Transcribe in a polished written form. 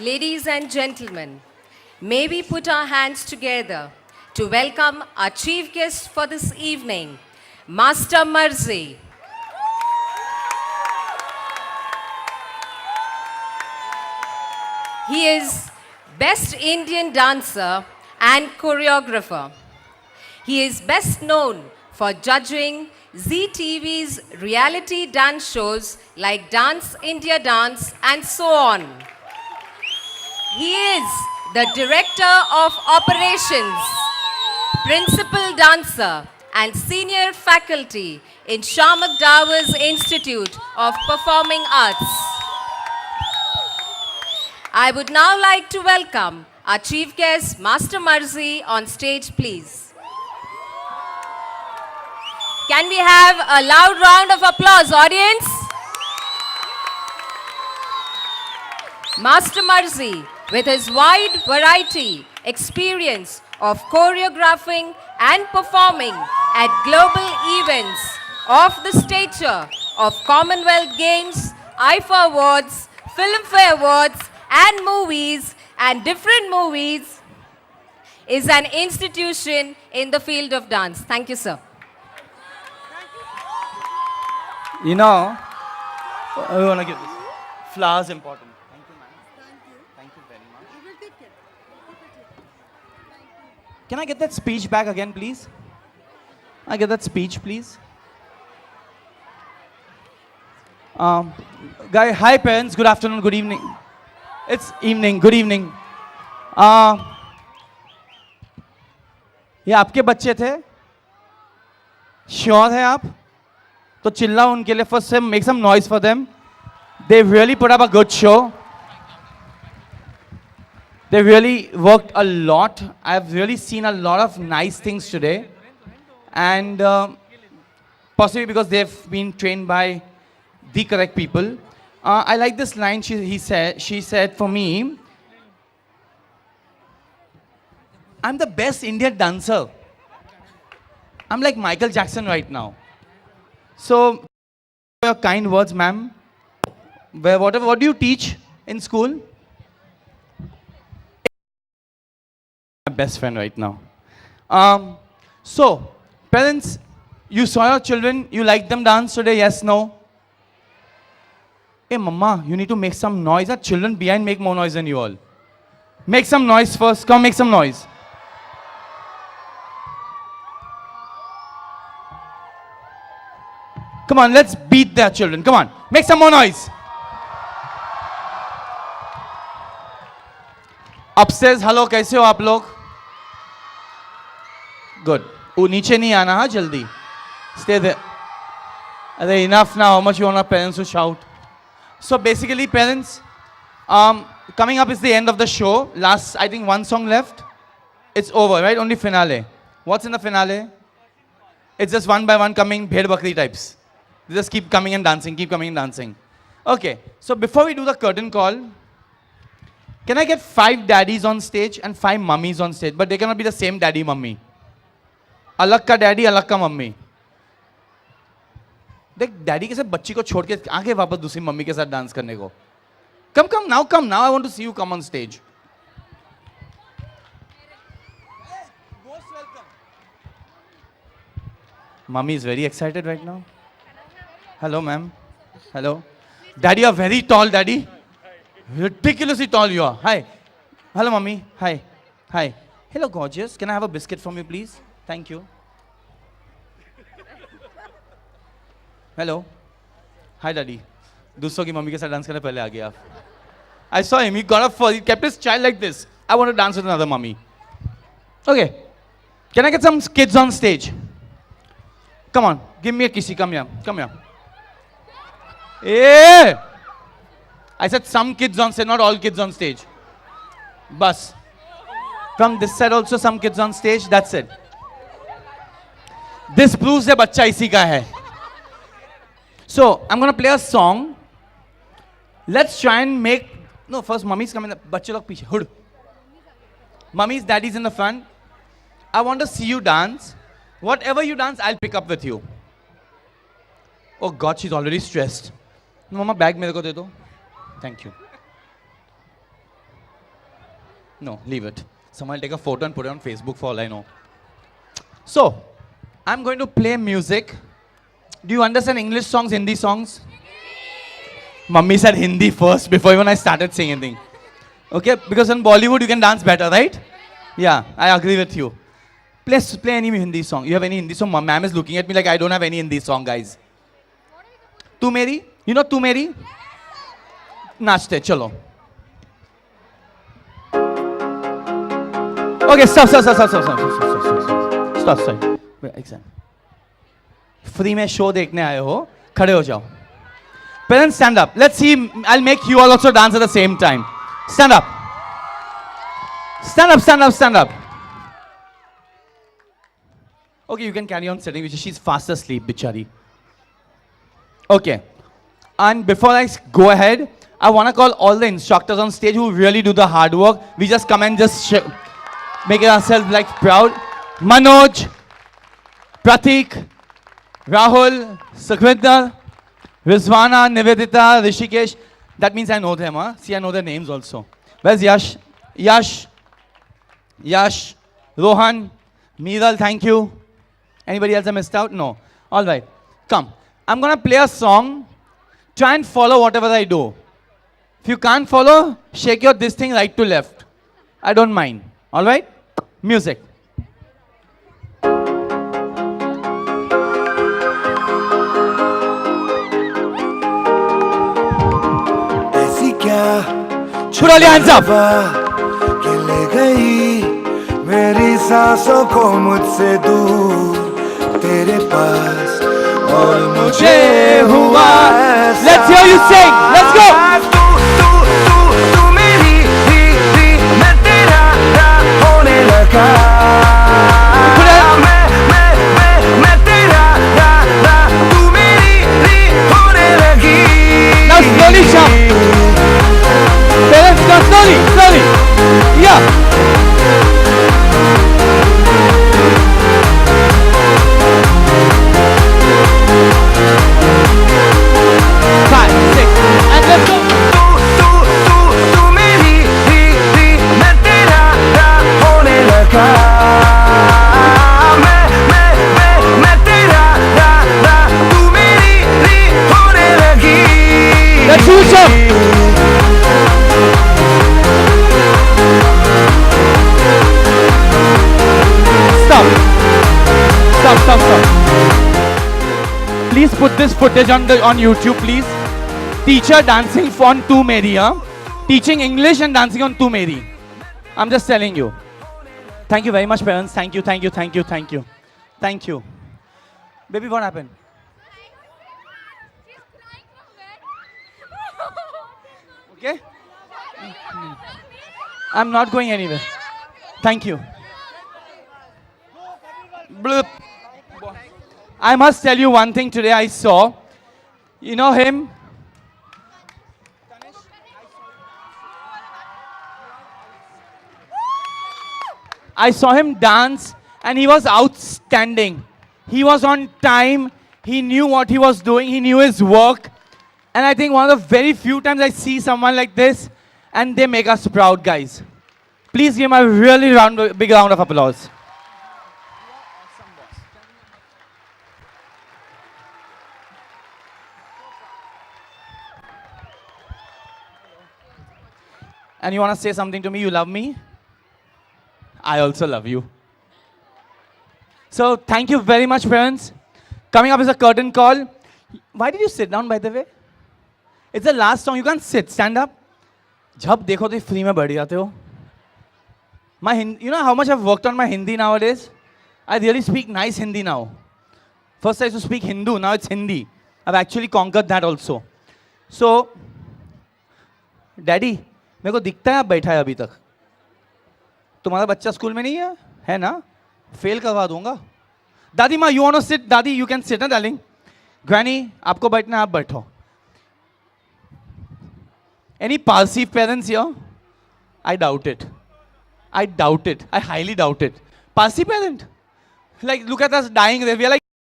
Ladies and gentlemen, may we put our hands together to welcome our chief guest for this evening, Master Marzi. He is Best Indian Dancer and Choreographer. He is best known for judging Zee TV's reality dance shows like Dance India Dance and so on. He is the Director of Operations, Principal Dancer and Senior Faculty in Shamak Davar's Institute of Performing Arts. I would now like to welcome our chief guest, Master Marzi, on stage, please. Can we have a loud round of applause, audience? Master Marzi, with his wide variety experience of choreographing and performing at global events of the stature of Commonwealth Games, IFA Awards, Filmfare Awards, and movies and different movies, is an institution in the field of dance. Thank you, sir. You know, I want to give this. Flowers important. Thank you, ma'am. Thank you very much. Can I get that speech back again, please? I get that speech, please. Hi parents, good afternoon, good evening. It's evening, good evening. ये आपके बच्चे थे? Sure है आप? तो चिल्लाओ उनके लिए. First, make some noise for them. They really put up a good show. They really worked a lot. I've really seen a lot of nice things today. And possibly because they've been trained by the correct people. I like this line she said for me, I'm the best Indian dancer. I'm like Michael Jackson right now. So, your kind words, ma'am. What do you teach in school? My best friend right now. So, parents, you saw your children, you like them dance today, yes, no? Hey, mama, you need to make some noise. Our children behind make more noise than you all. Make some noise first. Come, make some noise. Come on, let's beat their children. Come on, make some more noise. Upstairs, hello, कैसे हो आप लोग? Good. वो नीचे नहीं आना हाँ जल्दी. Stay there. Are enough now? How much you want our parents to shout? So basically, parents, coming up is the end of the show. Last, I think, one song left. It's over, right? Only finale. What's in the finale? It's just one by one coming, bhed bakri types. They just keep coming and dancing, keep coming and dancing. Okay, so before we do the curtain call, can I get 5 daddies on stage and 5 mummies on stage? But they cannot be the same daddy, mummy. Alag ka daddy, alag ka mummy. देख daddy के साथ बच्ची को छोड़ के आगे वापस दूसरी मम्मी के साथ डांस करने को. Come now, I want to see you come on stage. Mummy is very excited right now. Hello, ma'am. Hello. Daddy, you are very tall, daddy. Ridiculously tall you are. Hi. Hello, mummy. Hi. Hi. Hello, gorgeous. Can I have a biscuit from you, please? Thank you. Hello. Hi, daddy. दूसरों की mummy के साथ dance करने पहले आ गए आप. I saw him. He got up for. He kept his child like this. I want to dance with another mummy. Okay. Can I get some kids on stage? Come on. Give me a kissy. Come here. Come here. Hey! I said some kids on stage, not all kids on stage. Bus. From this side also some kids on stage. That's it. This proves that बच्चा इसी का है. So, I'm going to play a song. Let's try and make... No, first mummies come in. बच्चे लोग पीछे. Hood. Mummies, daddies in the front. I want to see you dance. Whatever you dance, I'll pick up with you. Oh God, she's already stressed. Mama, bag मेरे को दे दो. Thank you. No, leave it. Someone will take a photo and put it on Facebook for all I know. So, I'm going to play music. Do you understand English songs, Hindi songs? Mummy said Hindi first before even I started saying anything. Okay, because in Bollywood you can dance better, right? Yeah, I agree with you. Please play any Hindi song. You have any Hindi song? Ma'am is looking at me like I don't have any Hindi song, guys. Tu Meri? You know Tu Meri? Nachte, chalo. Okay, stop. Wait, exam. Free में show देखने आए हो, खड़े हो जाओ. Parents, stand up. Let's see. I'll make you all also dance at the same time. Stand up. Stand up. Okay, you can carry on sitting, which she's fast asleep, bichari. Okay. And before I go ahead, I want to call all the instructors on stage who really do the hard work. We just come and just make ourselves like proud. Manoj, Pratik, Rahul, Sukhvinder, Rizwana, Nivedita, Rishikesh. That means I know them, huh? See, I know their names also. Where's Yash? Yash, Rohan, Meeral, thank you. Anybody else I missed out? No. All right. Come. I'm going to play a song. Try and follow whatever I do. If you can't follow, shake your this thing right to left. I don't mind. All right? Music. Put all your hands up. कि ले गई मेरी सांसों को मुझसे दूर तेरे पास और मुझे हुआ ऐसा। Let's hear you sing. Let's go. तू मेरी मैं तेरा होने लगा मैं तेरा तू मेरी होने लगी। Now slowly jump. Parents, now slowly. Yeah. 5, 6, and let's go. तू मेरी मैं तेरा होने लगा मैं तेरा तू मेरी होने लगी। Let's do jump. Stop. Please put this footage on YouTube, please. Teacher dancing on Tu Meri, huh? Teaching English and dancing on Tu Meri. I'm just telling you. Thank you very much, parents. Thank you. Baby, what happened? Okay? I'm not going anywhere. Thank you. Bloop. I must tell you one thing today I saw. You know him? I saw him dance and he was outstanding. He was on time. He knew what he was doing. He knew his work. And I think one of the very few times I see someone like this and they make us proud, guys. Please give him a really big round of applause. And you want to say something to me? You love me? I also love you. So thank you very much, parents. Coming up is a curtain call. Why did you sit down, by the way? It's the last song. You can't sit. Stand up. जब देखो तो free में बैठ जाते हो. You know how much I've worked on my Hindi nowadays? I really speak nice Hindi now. First I used to speak Hindu. Now it's Hindi. I've actually conquered that also. So, Daddy, मेरे को दिखता है आप बैठा है अभी तक. तुम्हारा बच्चा स्कूल में नहीं है ना? फेल करवा दूंगा. दादी माँ, you want to sit? दादी, you can sit, ना darling. Granny, आपको बैठना है, आप बैठो. Any Parsi parents here? I doubt it. I highly doubt it. Parsi parent? Like, look at us dying there. We are like